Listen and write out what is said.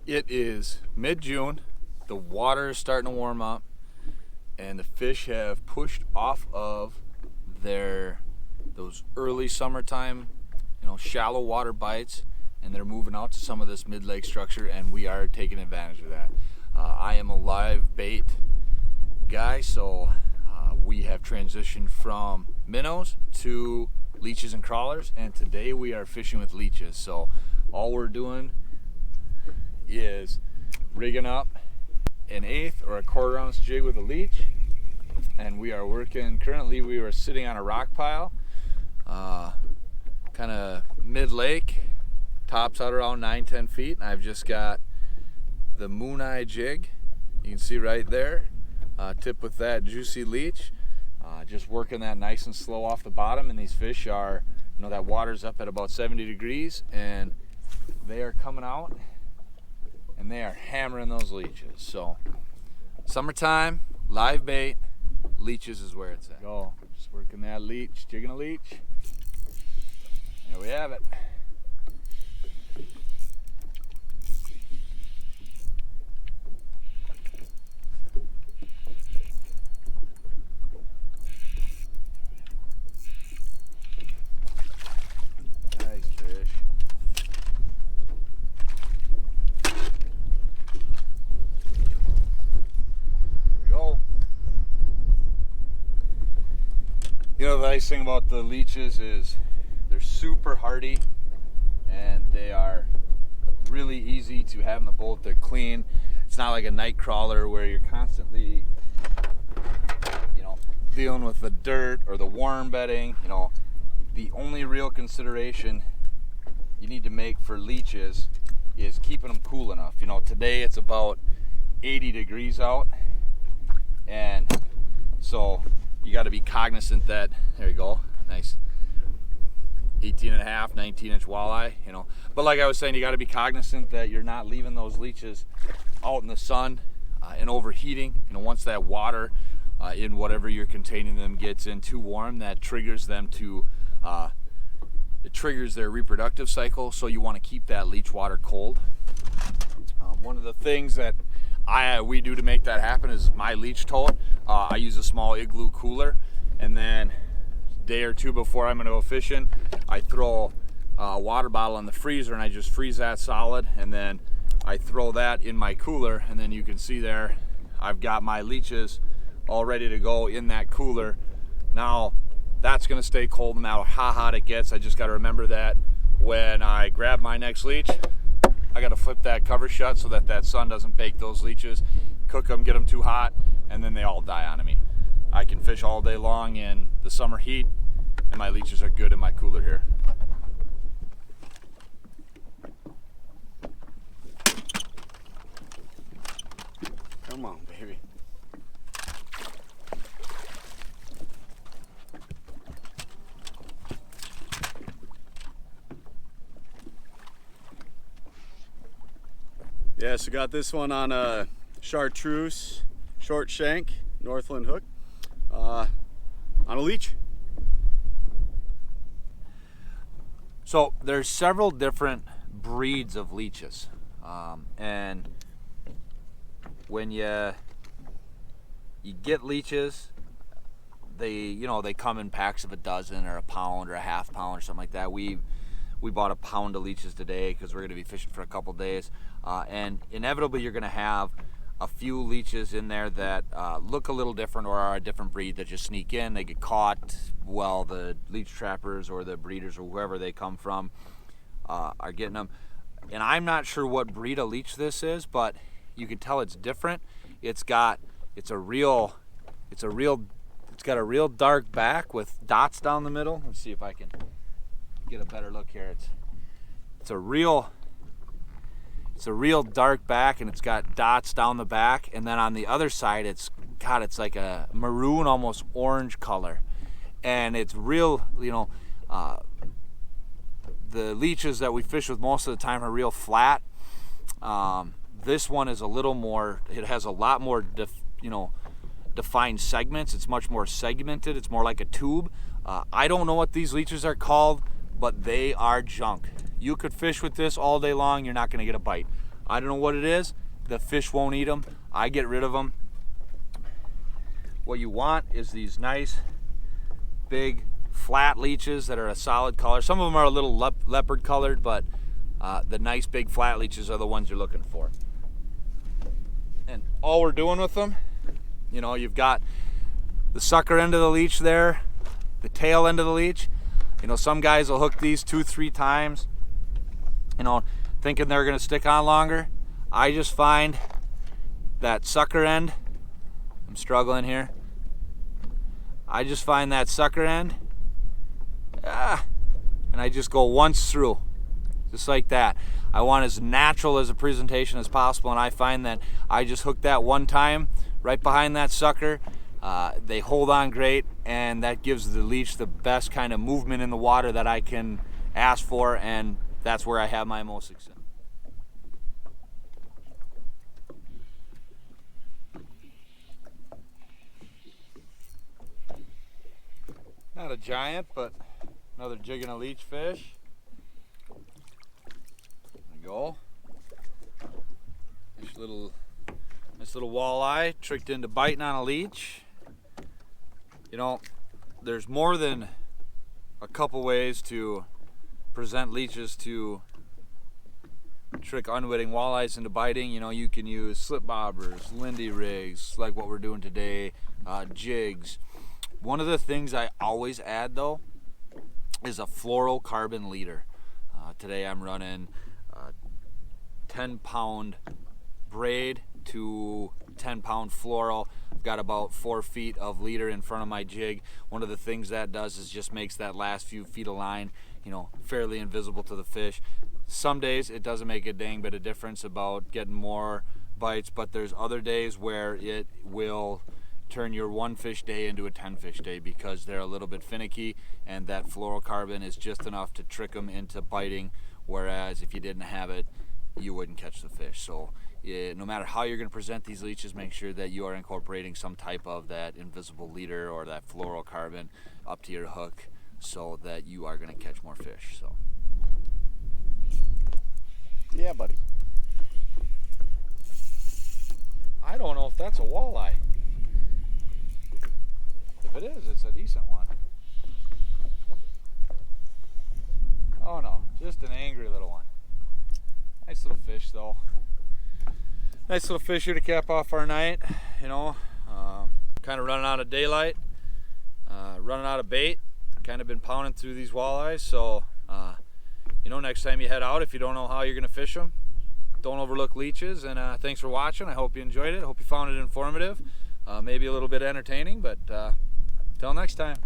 It is mid-June, the water is starting to warm up, and the fish have pushed off of those early summertime, shallow water bites, and they're moving out to some of this mid-lake structure, and we are taking advantage of that. I am a live bait guy, so we have transitioned from minnows to leeches and crawlers, and today we are fishing with leeches. So all we're doing is rigging up an 1/8 or a 1/4 ounce jig with a leech, and we are working. Currently we are sitting on a rock pile, kind of mid-lake, tops out around 9-10 feet, and I've just got the Moon Eye jig, you can see right there, tipped with that juicy leech, just working that nice and slow off the bottom. And these fish are, that water's up at about 70 degrees, and they are coming out and they are hammering those leeches. So summertime, live bait, leeches is where it's at. Go, just working that leech, jigging a leech. There we have it. Nice fish. The nice thing about the leeches is they're super hardy, and they are really easy to have in the boat. They're clean. It's not like a night crawler where you're constantly, dealing with the dirt or the worm bedding. The only real consideration you need to make for leeches is keeping them cool enough. Today it's about 80 degrees out, and so you got to be cognizant that, there you go, nice 18.5, 19-inch walleye, But like I was saying, you got to be cognizant that you're not leaving those leeches out in the sun and overheating. Once that water in whatever you're containing them gets in too warm, that triggers them to, it triggers their reproductive cycle. So you want to keep that leech water cold. One of the things that we do to make that happen is my leech tote. I use a small igloo cooler, and then a day or two before I'm going to go fishing, I throw a water bottle in the freezer, and I just freeze that solid, and then I throw that in my cooler, and then you can see there I've got my leeches all ready to go in that cooler. Now that's going to stay cold no matter how hot it gets. I just got to remember that when I grab my next leech, I got to flip that cover shut so that that sun doesn't bake those leeches, cook them, get them too hot, and then they all die on me. I can fish all day long in the summer heat, and my leeches are good in my cooler here. Come on, baby. Yeah, so got this one on a chartreuse short shank Northland hook on a leech. So there's several different breeds of leeches, and when you get leeches, they come in packs of a dozen or a pound or a half pound or something like that. We bought a pound of leeches today because we're going to be fishing for a couple days, and inevitably you're going to have a few leeches in there that look a little different or are a different breed that just sneak in. They get caught. Well, the leech trappers or the breeders or whoever they come from are getting them. And I'm not sure what breed of leech this is, but you can tell it's different. It's got a real dark back with dots down the middle. Let's see if I can get a better look here. It's a real dark back, and it's got dots down the back, and then on the other side it's like a maroon, almost orange color, and it's real. The leeches that we fish with most of the time are real flat. This one is a little more, it has a lot more defined segments. It's much more segmented. It's more like a tube. I don't know what these leeches are called, but they are junk. You could fish with this all day long, you're not going to get a bite. I don't know what it is. The fish won't eat them. I get rid of them. What you want is these nice, big, flat leeches that are a solid color. Some of them are a little leopard colored, but the nice, big, flat leeches are the ones you're looking for. And all we're doing with them, you know, you've got the sucker end of the leech there, the tail end of the leech. You know, some guys will hook these 2-3 times, you know, thinking they're gonna stick on longer. I just find that sucker end, I'm struggling here. I just find that sucker end, and I just go once through, just like that. I want as natural as a presentation as possible, and I find that I just hook that one time right behind that sucker. They hold on great, and that gives the leech the best kind of movement in the water that I can ask for, and that's where I have my most success. Not a giant, but another jigging a leech fish. There we go. Nice little walleye tricked into biting on a leech. You know, there's more than a couple ways to present leeches to trick unwitting walleyes into biting. You know, you can use slip bobbers, Lindy rigs, like what we're doing today, jigs. One of the things I always add though is a fluorocarbon leader. Today I'm running 10-pound braid to 10-pound fluoro. I've got about 4 feet of leader in front of my jig. One of the things that does is just makes that last few feet of line, you know, fairly invisible to the fish. Some days it doesn't make a dang bit of difference about getting more bites, but there's other days where it will turn your 1 fish day into a 10 fish day because they're a little bit finicky, and that fluorocarbon is just enough to trick them into biting, whereas if you didn't have it, you wouldn't catch the fish. So no matter how you're going to present these leeches, make sure that you are incorporating some type of that invisible leader or that fluorocarbon up to your hook so that you are going to catch more fish. So Yeah, buddy. I don't know if that's a walleye. If it is, it's a decent one. Oh no, just an angry little one. Nice little fish though. Nice little fish here to cap off our night. You know, kind of running out of daylight, running out of bait. Kind of been pounding through these walleyes. So, you know, next time you head out, if you don't know how you're going to fish them, don't overlook leeches. And thanks for watching. I hope you enjoyed it. I hope you found it informative, maybe a little bit entertaining. But till next time.